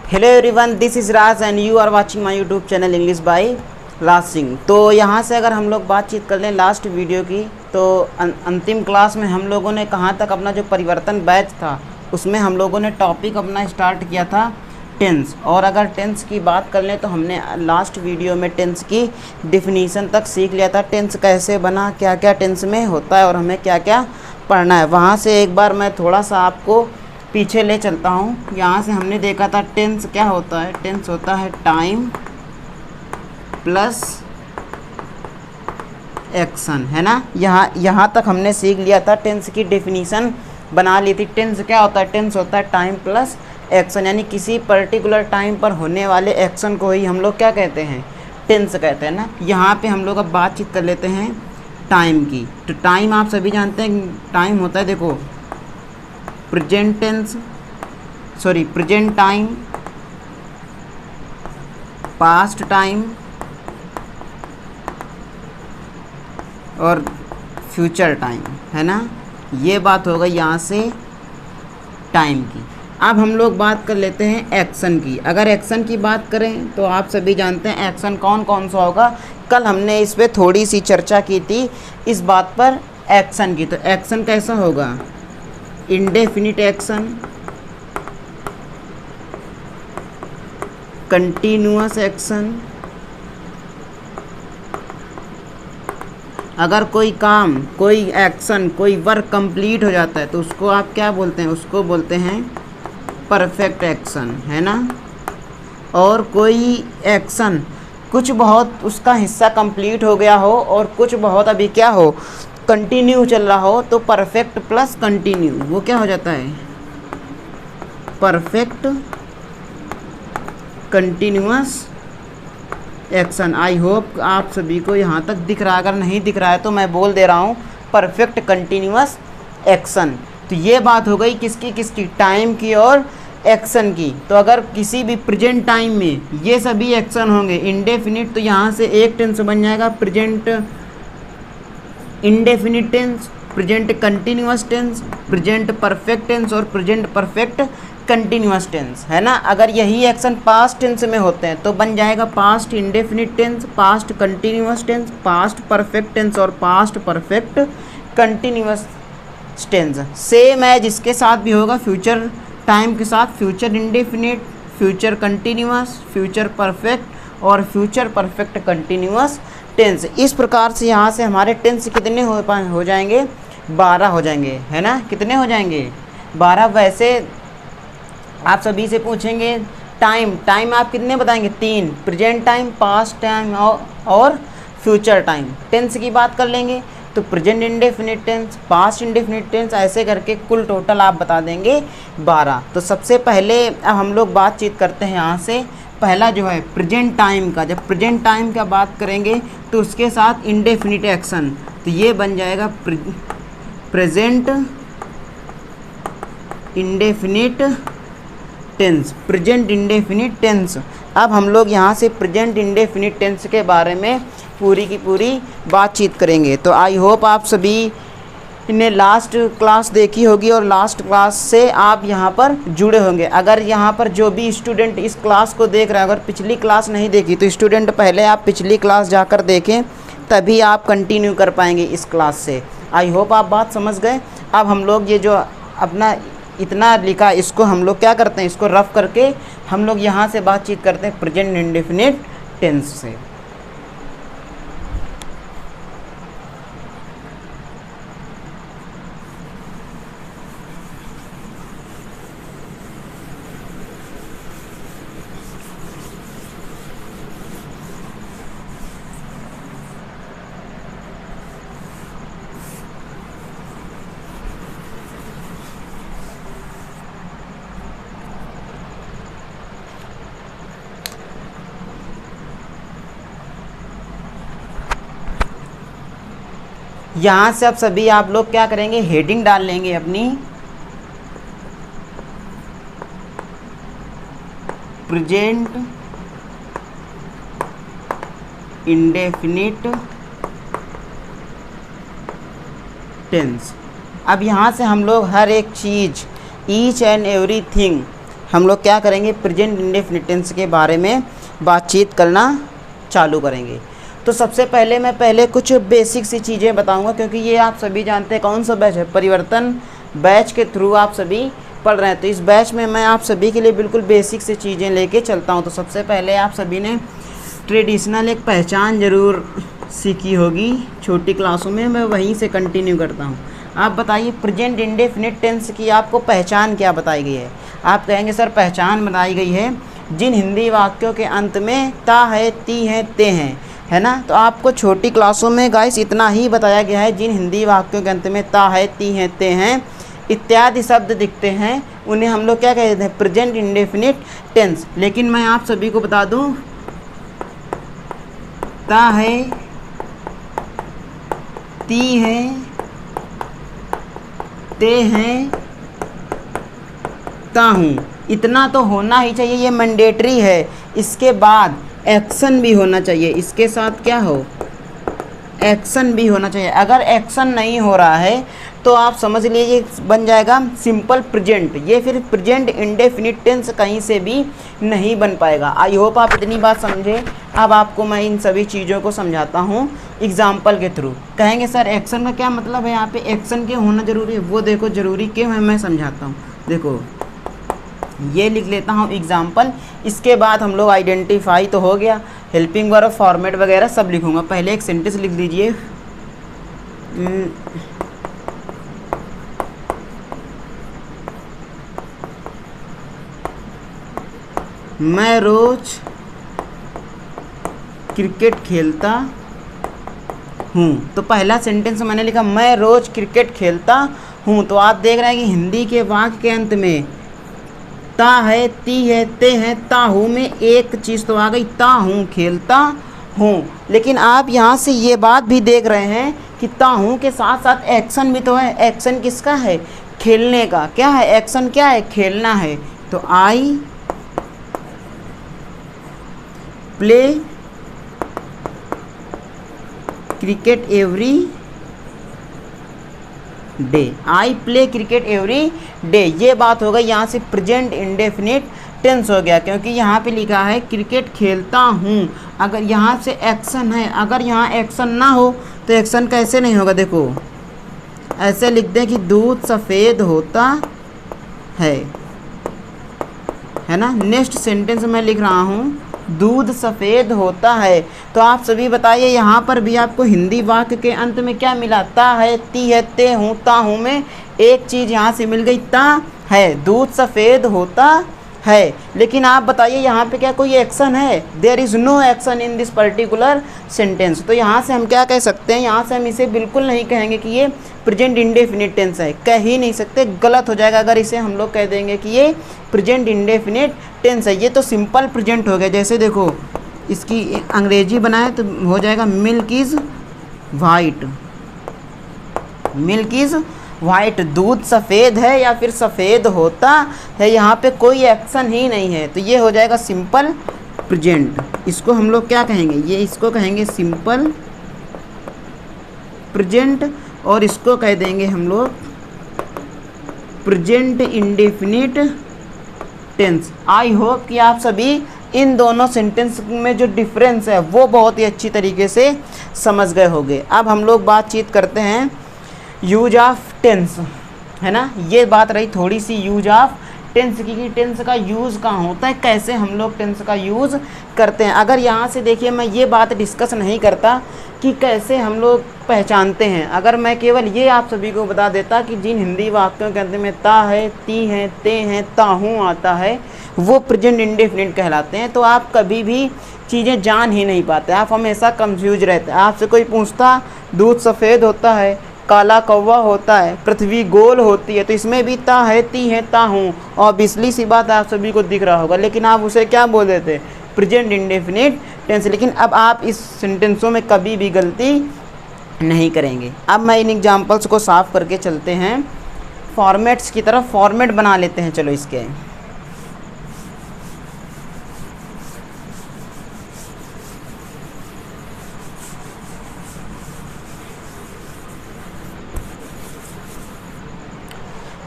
Hello everyone, this is Raj and you are watching my YouTube channel English by Raj Singh. तो यहाँ से अगर हम लोग बातचीत कर लें लास्ट वीडियो की, तो अंतिम क्लास में हम लोगों ने कहाँ तक अपना जो परिवर्तन बैच था उसमें हम लोगों ने टॉपिक अपना स्टार्ट किया था टेंस। और अगर टेंस की बात कर लें तो हमने लास्ट वीडियो में टेंस की डिफिनीसन तक सीख लिया था। टेंस कैसे बना, क्या क्या टेंस में होता है और हमें क्या क्या पढ़ना है। वहाँ से एक बार मैं थोड़ा सा आपको पीछे ले चलता हूँ। यहाँ से हमने देखा था टेंस क्या होता है। टेंस होता है टाइम प्लस एक्शन, है ना। यहाँ तक हमने सीख लिया था, टेंस की डेफिनीशन बना ली थी। टेंस क्या होता है? टेंस होता है टाइम प्लस एक्शन, यानी किसी पर्टिकुलर टाइम पर होने वाले एक्शन को ही हम लोग क्या कहते हैं? टेंस कहते हैं ना। यहाँ पे हम लोग अब बातचीत कर लेते हैं टाइम की। तो टाइम आप सभी जानते हैं, टाइम होता है, देखो, प्रेजेंट टाइम, पास्ट टाइम और फ्यूचर टाइम, है ना। ये बात हो गई यहाँ से टाइम की। अब हम लोग बात कर लेते हैं एक्शन की। अगर एक्शन की बात करें तो आप सभी जानते हैं एक्शन कौन कौन सा होगा। कल हमने इस पे थोड़ी सी चर्चा की थी, इस बात पर एक्शन की। तो एक्शन कैसा होगा? Indefinite action, continuous action. अगर कोई काम, कोई एक्शन, कोई वर्क कंप्लीट हो जाता है तो उसको आप क्या बोलते हैं? उसको बोलते हैं परफेक्ट एक्शन, है ना। और कोई एक्शन कुछ बहुत उसका हिस्सा कंप्लीट हो गया हो और कुछ बहुत अभी क्या हो, कंटिन्यू चल रहा हो, तो परफेक्ट प्लस कंटिन्यू वो क्या हो जाता है? Perfect continuous action. I hope आप सभी को यहाँ तक दिख रहा है। अगर नहीं दिख रहा है तो मैं बोल दे रहा हूँ, परफेक्ट कंटिन्यूअस एक्शन। तो ये बात हो गई किसकी? टाइम की और एक्शन की। तो अगर किसी भी प्रेजेंट टाइम में ये सभी एक्शन होंगे इंडेफिनिट, तो यहाँ से एक टेंस बन जाएगा present indefinite tense, present continuous tense, present perfect tense और प्रेजेंट परफेक्ट कंटिन्यूअस टेंस, है ना। अगर यही एक्शन पास्ट टेंस में होते हैं तो बन जाएगा past indefinite tense, past continuous tense, past perfect tense और past perfect continuous tense. Same है जिसके साथ भी होगा फ्यूचर टाइम के साथ, future indefinite, future continuous, future perfect और फ्यूचर परफेक्ट कंटिन्यूअस टेंस। इस प्रकार से यहाँ से हमारे टेंस कितने हो जाएंगे? 12 हो जाएंगे, है ना। कितने हो जाएंगे? 12। वैसे आप सभी से पूछेंगे टाइम आप कितने बताएंगे? 3, प्रेजेंट टाइम, पास्ट टाइम और फ्यूचर टाइम। टेंस की बात कर लेंगे तो present indefinite tense, past indefinite tense, ऐसे करके कुल टोटल आप बता देंगे 12। तो सबसे पहले अब हम लोग बातचीत करते हैं यहाँ से। पहला जो है प्रेजेंट टाइम का। जब प्रेजेंट टाइम का बात करेंगे तो उसके साथ इंडेफिनिट एक्शन, तो ये बन जाएगा present indefinite tense, present indefinite tense. अब हम लोग यहाँ से प्रेजेंट इंडेफिनिट टेंस के बारे में पूरी की पूरी बातचीत करेंगे। तो आई होप आप सभी ने लास्ट क्लास देखी होगी और लास्ट क्लास से आप यहाँ पर जुड़े होंगे। अगर यहाँ पर जो भी स्टूडेंट इस क्लास को देख रहे हैं, अगर पिछली क्लास नहीं देखी तो स्टूडेंट पहले आप पिछली क्लास जाकर देखें, तभी आप कंटिन्यू कर पाएंगे इस क्लास से। आई होप आप बात समझ गए। अब हम लोग ये जो अपना इतना लिखा, इसको हम लोग क्या करते हैं? इसको रफ करके हम लोग यहाँ से बातचीत करते हैं प्रेजेंट इंडेफिनिट टेंस से। यहाँ से अब सभी आप लोग क्या करेंगे? हेडिंग डाल लेंगे अपनी, प्रेजेंट इंडेफिनिट टेंस। अब यहाँ से हम लोग हर एक चीज़, ईच एंड एवरीथिंग, हम लोग क्या करेंगे, प्रेजेंट इंडेफिनिट टेंस के बारे में बातचीत करना चालू करेंगे। तो सबसे पहले मैं कुछ बेसिक सी चीज़ें बताऊंगा, क्योंकि ये आप सभी जानते हैं कौन सा बैच है, परिवर्तन बैच के थ्रू आप सभी पढ़ रहे हैं। तो इस बैच में मैं आप सभी के लिए बिल्कुल बेसिक से चीज़ें लेके चलता हूँ। तो सबसे पहले आप सभी ने ट्रेडिशनल एक पहचान ज़रूर सीखी होगी छोटी क्लासों में, मैं वहीं से कंटिन्यू करता हूँ। आप बताइए प्रेजेंट इंडेफिनिट टेंस की आपको पहचान क्या बताई गई है। आप कहेंगे सर पहचान बताई गई है जिन हिंदी वाक्यों के अंत में ता है, ती है, ते हैं, है ना। तो आपको छोटी क्लासों में गाइस इतना ही बताया गया है, जिन हिंदी वाक्यों के अंत में ता है, ती है, ते हैं इत्यादि शब्द दिखते हैं उन्हें हम लोग क्या कहते हैं, प्रेजेंट इंडेफिनिट टेंस। लेकिन मैं आप सभी को बता दूं, ता है, ती है, ते हैं, ता हूँ, इतना तो होना ही चाहिए, ये मैंडेटरी है। इसके बाद एक्शन भी होना चाहिए, इसके साथ क्या हो, एक्शन भी होना चाहिए। अगर एक्शन नहीं हो रहा है तो आप समझ लीजिए बन जाएगा सिंपल प्रेजेंट, ये फिर प्रेजेंट इंडेफिनिट टेंस कहीं से भी नहीं बन पाएगा। आई होप आप इतनी बात समझे। अब आपको मैं इन सभी चीज़ों को समझाता हूँ एग्जाम्पल के थ्रू। कहेंगे सर एक्शन का क्या मतलब है, यहाँ पे एक्शन क्यों होना ज़रूरी है, वो देखो ज़रूरी क्यों है मैं समझाता हूँ। देखो ये लिख लेता हूँ एग्जाम्पल, इसके बाद हम लोग आइडेंटिफाई तो हो गया, हेल्पिंग वर्ब, फॉर्मेट वगैरह सब लिखूँगा। पहले एक सेंटेंस लिख लीजिए, मैं रोज क्रिकेट खेलता हूँ। तो पहला सेंटेंस मैंने लिखा मैं रोज क्रिकेट खेलता हूँ। तो आप देख रहे हैं कि हिंदी के वाक्य के अंत में ता है, ती है, ते हैं, ता हूँ में एक चीज़ तो आ गई, ता हूँ खेलता हूँ। लेकिन आप यहाँ से ये बात भी देख रहे हैं कि ता हूँ के साथ साथ एक्शन भी तो है। एक्शन किसका है, खेलने का। क्या है एक्शन, क्या है, खेलना है। तो I play cricket every day, I play cricket every day, ये बात हो गई। यहाँ से प्रेजेंट इंडेफिनिट टेंस हो गया, क्योंकि यहाँ पे लिखा है क्रिकेट खेलता हूँ। अगर यहाँ से एक्शन है, अगर यहाँ एक्शन ना हो तो एक्शन कैसे नहीं होगा। देखो ऐसे लिख दें कि दूध सफ़ेद होता है ना। नेक्स्ट सेंटेंस मैं लिख रहा हूँ दूध सफ़ेद होता है। तो आप सभी बताइए यहाँ पर भी आपको हिंदी वाक्य के अंत में क्या मिला, ता है, ती है, ते हूँ, ता हूँ में एक चीज़ यहाँ से मिल गई, ता है, दूध सफ़ेद होता है। लेकिन आप बताइए यहाँ पे क्या कोई एक्शन है, there is no action in this particular sentence. तो यहाँ से हम क्या कह सकते हैं, यहाँ से हम इसे बिल्कुल नहीं कहेंगे कि ये प्रेजेंट इंडेफिनिट टेंस है, कह ही नहीं सकते, गलत हो जाएगा अगर इसे हम लोग कह देंगे कि ये प्रेजेंट इंडेफिनिट टेंस है। ये तो सिंपल प्रेजेंट हो गया। जैसे देखो इसकी अंग्रेजी बनाए तो हो जाएगा milk is white, milk is white, दूध सफ़ेद है या फिर सफ़ेद होता है, यहाँ पे कोई एक्शन ही नहीं है। तो ये हो जाएगा सिंपल प्रेजेंट। इसको हम लोग क्या कहेंगे, ये इसको कहेंगे सिंपल प्रेजेंट, और इसको कह देंगे हम लोग present indefinite tense. I hope कि आप सभी इन दोनों सेंटेंस में जो डिफरेंस है वो बहुत ही अच्छी तरीके से समझ गए होंगे। अब हम लोग बातचीत करते हैं यूज ऑफ टेंस, है ना। ये बात रही थोड़ी सी यूज ऑफ टेंस की, कि टेंस का यूज़ कहाँ होता है, कैसे हम लोग टेंस का यूज़ करते हैं। अगर यहाँ से देखिए मैं ये बात डिस्कस नहीं करता कि कैसे हम लोग पहचानते हैं, अगर मैं केवल ये आप सभी को बता देता कि जिन हिंदी वाक्यों के अंत में ता है, ती है, ते हैं, ता हूँ आता है वो प्रेजेंट इंडेफिनिट कहलाते हैं, तो आप कभी भी चीज़ें जान ही नहीं पाते, आप हमेशा कंफ्यूज रहते हैं। आपसे कोई पूछता दूध सफ़ेद होता है, काला कौवा होता है, पृथ्वी गोल होती है, तो इसमें भी ता है, ती है, ता हूँ, और बिजली सी बात आप सभी को दिख रहा होगा, लेकिन आप उसे क्या बोल देते, प्रेजेंट इंडेफिनिट टेंस। लेकिन अब आप इस सेंटेंसों में कभी भी गलती नहीं करेंगे। अब मैं इन एग्जांपल्स को साफ करके चलते हैं फॉर्मेट्स की तरफ। फॉर्मेट बना लेते हैं चलो इसके।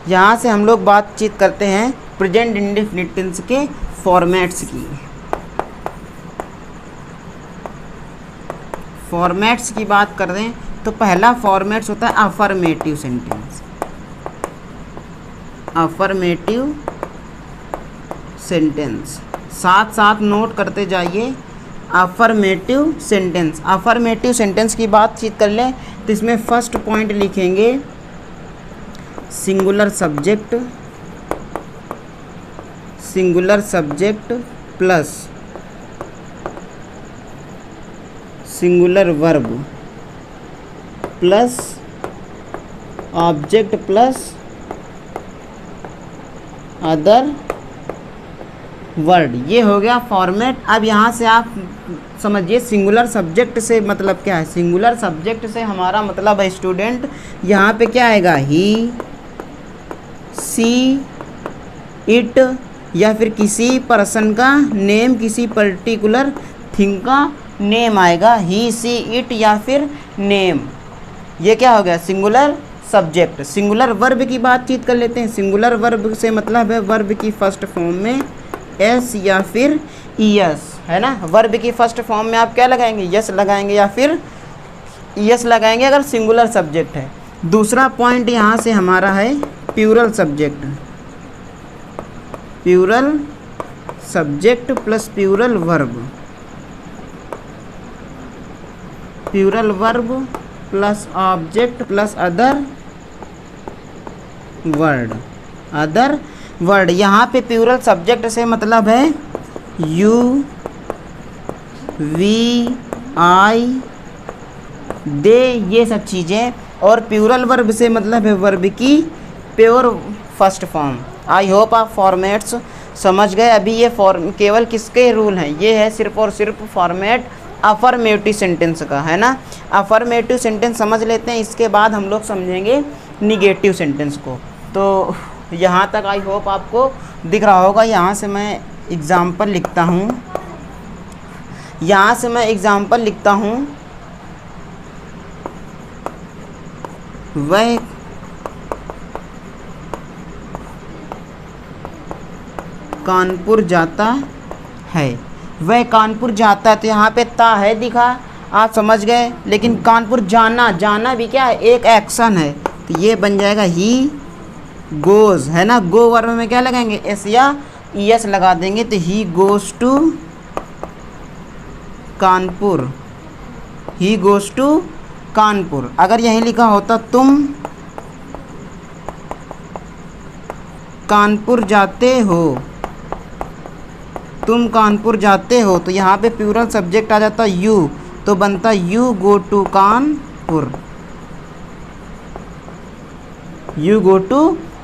यहाँ से हम लोग बातचीत करते हैं प्रेजेंट इंडेफिनिट टेंस के फॉर्मेट्स की बात कर दें तो पहला फॉर्मेट्स होता है अफर्मेटिव सेंटेंस। अफर्मेटिव सेंटेंस साथ साथ नोट करते जाइए। अफर्मेटिव सेंटेंस की बातचीत कर लें तो इसमें फर्स्ट पॉइंट लिखेंगे singular subject plus singular verb plus object plus other word. ये हो गया फॉर्मेट। अब यहाँ से आप समझिए सिंगुलर सब्जेक्ट से मतलब क्या है। सिंगुलर सब्जेक्ट से हमारा मतलब है स्टूडेंट, यहाँ पे क्या आएगा, ही, सी, इट या फिर किसी पर्सन का नेम, किसी पर्टिकुलर थिंग का नेम आएगा, ही, सी, इट या फिर नेम। ये क्या हो गया, सिंगुलर सब्जेक्ट। सिंगुलर वर्ब की बातचीत कर लेते हैं। सिंगुलर वर्ब से मतलब है वर्ब की फर्स्ट फॉर्म में एस या फिर ईएस, है ना। वर्ब की फर्स्ट फॉर्म में आप क्या लगाएंगे, यस लगाएंगे या फिर ईएस लगाएंगे अगर सिंगुलर सब्जेक्ट है। दूसरा पॉइंट यहाँ से हमारा है plural subject plus plural verb plus object plus other word. यहाँ पे प्लूरल सब्जेक्ट से मतलब है यू, वी, आई, दे, ये सब चीज़ें। और प्लूरल वर्ब से मतलब है वर्ब की pure first form. I hope आप फॉर्मेट्स समझ गए। अभी ये केवल किसके रूल हैं, ये है सिर्फ और सिर्फ फॉर्मेट अफर्मेटिव सेंटेंस का, है ना। अफर्मेटिव सेंटेंस समझ लेते हैं, इसके बाद हम लोग समझेंगे निगेटिव सेंटेंस को। तो यहाँ तक आई होप आपको दिख रहा होगा। यहाँ से मैं एग्ज़ाम्पल लिखता हूँ। वह कानपुर जाता है। तो यहाँ पे ता है दिखा, आप समझ गए। लेकिन कानपुर जाना भी क्या है, एक एक्शन है। तो ये बन जाएगा ही गोज़, है ना। गो वर्ब में क्या लगाएंगे, एस या ईएस लगा देंगे। तो ही गोज़ टू कानपुर। अगर यहीं लिखा होता तुम कानपुर जाते हो, तो यहाँ पे प्लूरल सब्जेक्ट आ जाता यू, तो बनता you go to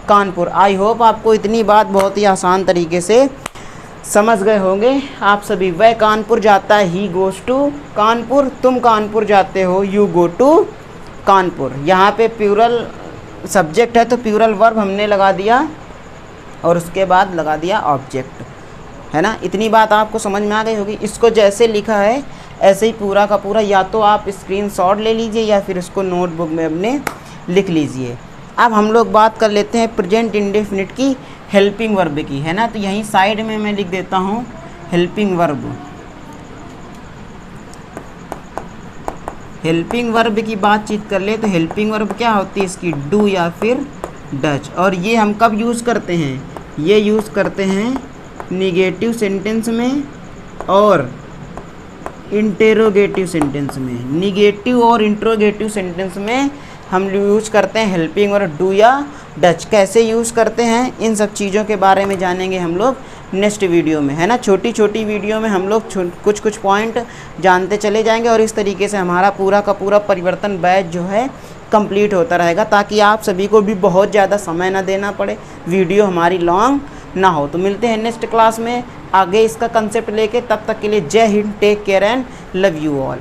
Kanpur. I hope आपको इतनी बात बहुत ही आसान तरीके से समझ गए होंगे आप सभी। वह कानपुर जाता है, ही गोज़ टू कानपुर। तुम कानपुर जाते हो, यू गो टू कानपुर। यहाँ पे प्लूरल सब्जेक्ट है तो प्लूरल वर्ब हमने लगा दिया और उसके बाद लगा दिया ऑब्जेक्ट, है ना। इतनी बात आपको समझ में आ गई होगी। इसको जैसे लिखा है ऐसे ही पूरा का पूरा या तो आप स्क्रीनशॉट ले लीजिए या फिर इसको नोटबुक में अपने लिख लीजिए। अब हम लोग बात कर लेते हैं प्रेजेंट इंडेफिनिट की हेल्पिंग वर्ब की, है ना। तो यहीं साइड में मैं लिख देता हूँ हेल्पिंग वर्ब की बातचीत कर ले तो हेल्पिंग वर्ब क्या होती है इसकी, डू या फिर डच। और ये हम कब यूज़ करते हैं, ये यूज़ करते हैं निगेटिव सेंटेंस में और इंटेरोगेटिव सेंटेंस में। निगेटिव और इंट्रोगेटिव सेंटेंस में हम यूज़ करते हैं हेल्पिंग वर्ब डू या डच। कैसे यूज़ करते हैं इन सब चीज़ों के बारे में जानेंगे हम लोग नेक्स्ट वीडियो में, है ना। छोटी छोटी वीडियो में हम लोग कुछ पॉइंट जानते चले जाएंगे और इस तरीके से हमारा पूरा का पूरा परिवर्तन बैच जो है कंप्लीट होता रहेगा, ताकि आप सभी को भी बहुत ज़्यादा समय ना देना पड़े, वीडियो हमारी लॉन्ग ना हो। तो मिलते हैं नेक्स्ट क्लास में आगे इसका कंसेप्ट लेके। तब तक के लिए जय हिंद, take care and love you all.